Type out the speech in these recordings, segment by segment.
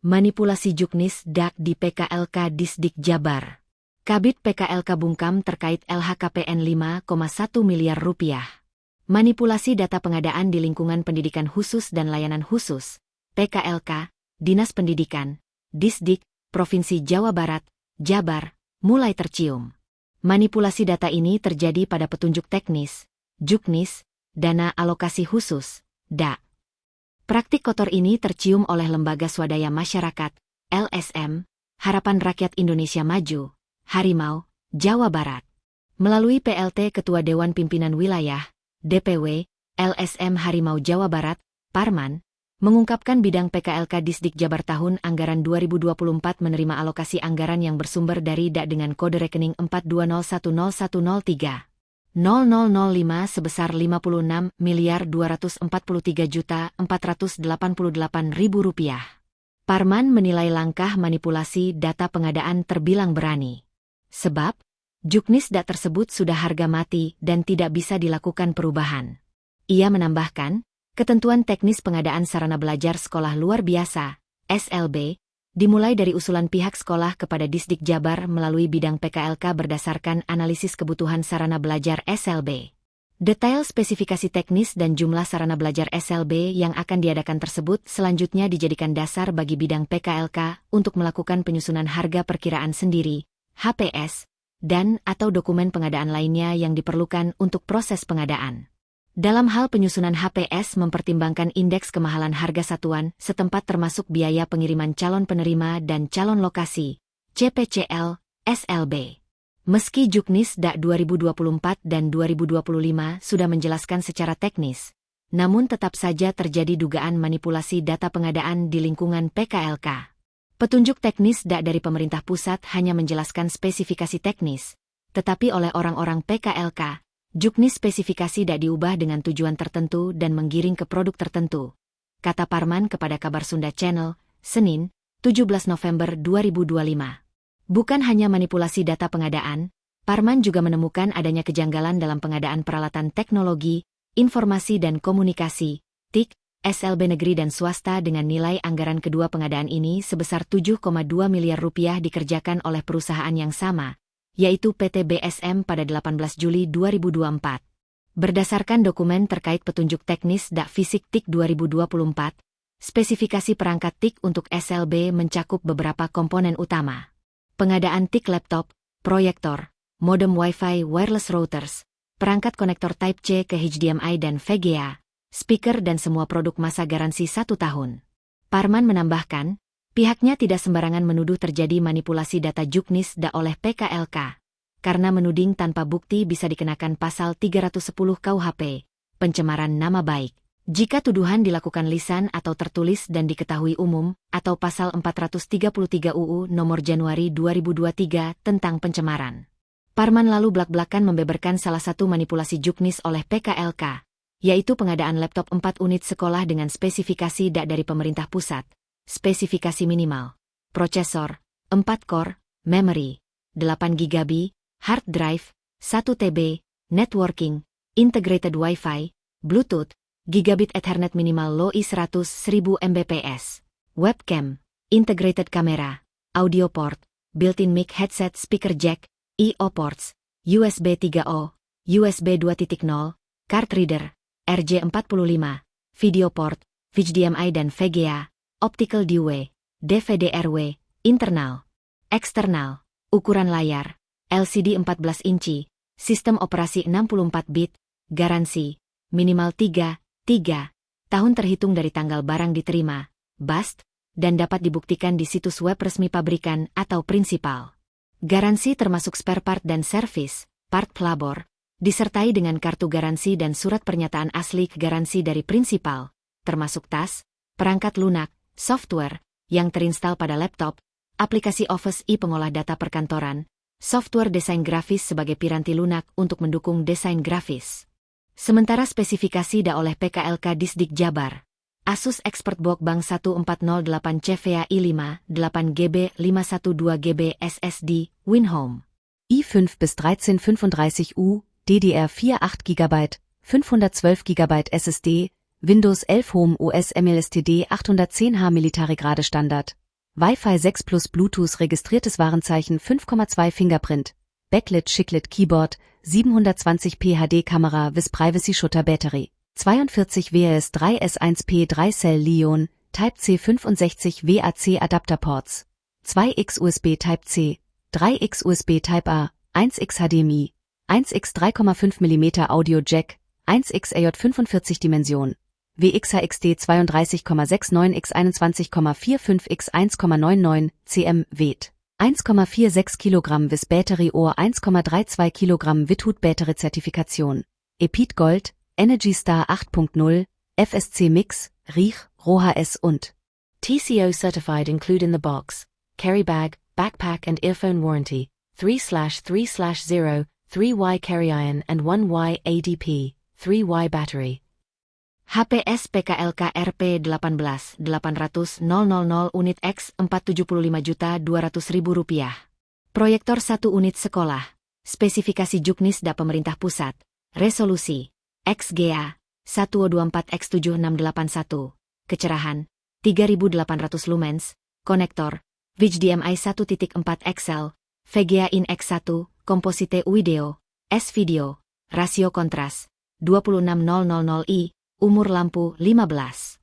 Manipulasi juknis DAK di PKLK Disdik Jabar. Kabid PKLK bungkam terkait LHKPN 5,1 miliar rupiah. Manipulasi data pengadaan di lingkungan pendidikan khusus dan layanan khusus, PKLK, Dinas Pendidikan, Disdik, Provinsi Jawa Barat, Jabar, mulai tercium. Manipulasi data ini terjadi pada petunjuk teknis, juknis, dana alokasi khusus, DAK. Praktik kotor ini tercium oleh Lembaga Swadaya Masyarakat, LSM, Harapan Rakyat Indonesia Maju, Harimau, Jawa Barat. Melalui PLT Ketua Dewan Pimpinan Wilayah, DPW, LSM Harimau Jawa Barat, Parman, mengungkapkan bidang PKLK Disdik Jabar tahun anggaran 2024 menerima alokasi anggaran yang bersumber dari DAK dengan kode rekening 42010103. 0005 sebesar Rp56.243.488.000. Parman menilai langkah manipulasi data pengadaan terbilang berani. Sebab, juknis DAK tersebut sudah harga mati dan tidak bisa dilakukan perubahan. Ia menambahkan, ketentuan teknis pengadaan sarana belajar sekolah luar biasa, SLB, dimulai dari usulan pihak sekolah kepada Disdik Jabar melalui bidang PKLK berdasarkan analisis kebutuhan sarana belajar SLB. Detail spesifikasi teknis dan jumlah sarana belajar SLB yang akan diadakan tersebut selanjutnya dijadikan dasar bagi bidang PKLK untuk melakukan penyusunan harga perkiraan sendiri, HPS, dan atau dokumen pengadaan lainnya yang diperlukan untuk proses pengadaan. Dalam hal penyusunan HPS mempertimbangkan indeks kemahalan harga satuan setempat termasuk biaya pengiriman calon penerima dan calon lokasi, CPCL, SLB. Meski juknis DAK 2024 dan 2025 sudah menjelaskan secara teknis, namun tetap saja terjadi dugaan manipulasi data pengadaan di lingkungan PKLK. Petunjuk teknis DAK dari pemerintah pusat hanya menjelaskan spesifikasi teknis, tetapi oleh orang-orang PKLK, juknis spesifikasi DAK diubah dengan tujuan tertentu dan menggiring ke produk tertentu, kata Parman kepada Kabar Sunda Channel, Senin, 17 November 2025. Bukan hanya manipulasi data pengadaan, Parman juga menemukan adanya kejanggalan dalam pengadaan peralatan teknologi, informasi dan komunikasi, TIK, SLB negeri dan swasta dengan nilai anggaran kedua pengadaan ini sebesar 7,2 miliar rupiah dikerjakan oleh perusahaan yang sama, yaitu PT BSM pada 18 Juli 2024. Berdasarkan dokumen terkait petunjuk teknis DAK Fisik TIK 2024, spesifikasi perangkat TIK untuk SLB mencakup beberapa komponen utama. Pengadaan TIK laptop, proyektor, modem Wi-Fi wireless routers, perangkat konektor Type C ke HDMI dan VGA, speaker dan semua produk masa garansi 1 tahun. Parman menambahkan, pihaknya tidak sembarangan menuduh terjadi manipulasi data juknis DAK oleh PKLK, karena menuding tanpa bukti bisa dikenakan pasal 310 KUHP, pencemaran nama baik, jika tuduhan dilakukan lisan atau tertulis dan diketahui umum, atau pasal 433 UU nomor Januari 2023 tentang pencemaran. Parman lalu blak-blakan membeberkan salah satu manipulasi juknis oleh PKLK, yaitu pengadaan laptop 4 unit sekolah dengan spesifikasi DAK dari pemerintah pusat. Spesifikasi minimal, prosesor, 4 core, memory, 8 GB, hard drive, 1 TB, networking, integrated Wi-Fi, Bluetooth, gigabit Ethernet minimal low I 100.000 Mbps, webcam, integrated camera, audio port, built-in mic headset speaker jack, I/O ports, USB 3.0, USB 2.0, card reader, RJ45, video port, HDMI dan VGA, optical DW, DVD-RW, internal, eksternal, ukuran layar, LCD 14 inci, sistem operasi 64 bit, garansi, minimal 3 tahun terhitung dari tanggal barang diterima, BAST, dan dapat dibuktikan di situs web resmi pabrikan atau prinsipal. Garansi termasuk spare part dan servis, part pelabor, disertai dengan kartu garansi dan surat pernyataan asli garansi dari prinsipal, termasuk tas, perangkat lunak, software, yang terinstal pada laptop, aplikasi Office pengolah data perkantoran, software desain grafis sebagai piranti lunak untuk mendukung desain grafis. Sementara spesifikasi DAK oleh PKLK Disdik Jabar, Asus ExpertBook Bank 1408 CVA i5, 8GB 512GB SSD, WinHome. i5 bis 1335U, DDR4 8GB, 512GB SSD, Windows 11 Home OS MLSTD 810H Military Grade Standard. Wi-Fi 6 plus Bluetooth registriertes Warenzeichen 5,2 Fingerprint, Backlit Chiclet Keyboard, 720p HD-Kamera with Privacy Shutter Battery, 42 WS3S1P3 Cell Li-ion, Type-C 65 WAC Adapterports, 2x USB Type-C, 3x USB Type-A, 1x HDMI, 1x 3,5 mm Audio Jack, 1x AJ 45 Dimension, WXHXD 32,69 x 21,45 x 1,99 cm WET, 1,46 kg with Battery Ohr 1,32 kg with Battery Zertifikation, EPIT Gold, Energy Star 8.0, FSC Mix, Riech, RoHS und TCO certified include in the box, carry bag, backpack and earphone warranty, 3/3/0, 3Y carry iron and 1Y ADP, 3Y battery. HPS PKLK RP 18-800-000 unit X 475.200.000 rupiah. Proyektor 1 unit sekolah. Spesifikasi Juknisda Pemerintah Pusat. Resolusi XGA 1224x7681. Kecerahan 3800 lumens. Konektor HDMI 1.4 XL. VGA in X1. Komposite video. S-Video. Rasio kontras 26000i. Umur lampu 15.00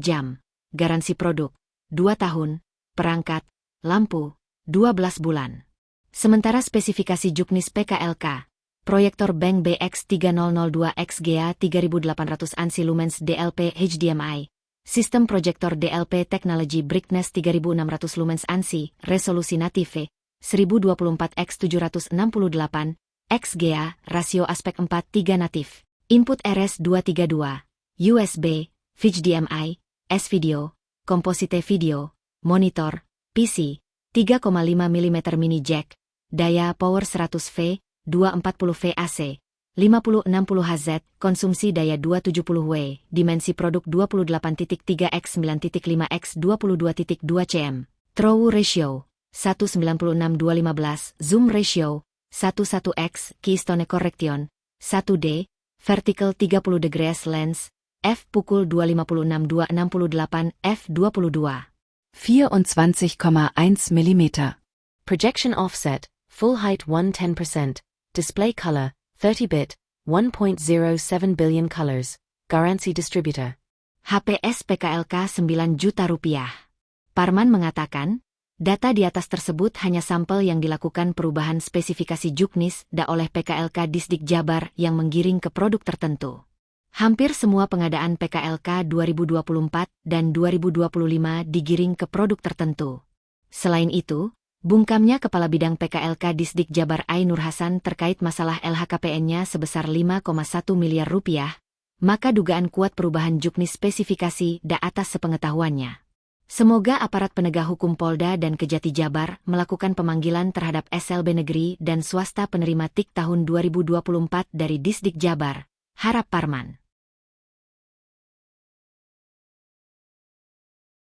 jam. Garansi produk 2 tahun. Perangkat lampu 12 bulan. Sementara spesifikasi Juknis PKLK. Proyektor Bank BX3002 XGA 3800 ANSI lumens DLP HDMI. Sistem proyektor DLP Technology Brightness 3600 lumens ANSI. Resolusi native 1024x768 XGA. Rasio aspek 4:3 natif. Input RS232, USB, HDMI, S-Video, Komposite Video, Monitor, PC, 3,5 mm mini jack, daya power 100V, 240V AC, 5060Hz, konsumsi daya 270W, dimensi produk 28.3x9.5x 22.2 cm, throw ratio, 196:215, zoom ratio, 11x, keystone correction, 1D, vertical 30 degrees lens, f pukul 256:268, f22. 24,1 mm. Projection offset, full height 110%, display color, 30-bit, 1.07 billion colors, garansi distributor. HPS PKLK 9 juta rupiah. Parman mengatakan, data di atas tersebut hanya sampel yang dilakukan perubahan spesifikasi Juknisda oleh PKLK Disdik Jabar yang menggiring ke produk tertentu. Hampir semua pengadaan PKLK 2024 dan 2025 digiring ke produk tertentu. Selain itu, bungkamnya Kepala Bidang PKLK Disdik Jabar Ainur Hasan terkait masalah LHKPN-nya sebesar 5,1 miliar rupiah, maka dugaan kuat perubahan Juknis spesifikasi da atas sepengetahuannya. Semoga aparat penegak hukum Polda dan Kejati Jabar melakukan pemanggilan terhadap SLB negeri dan swasta penerima TIK tahun 2024 dari Disdik Jabar, harap Parman.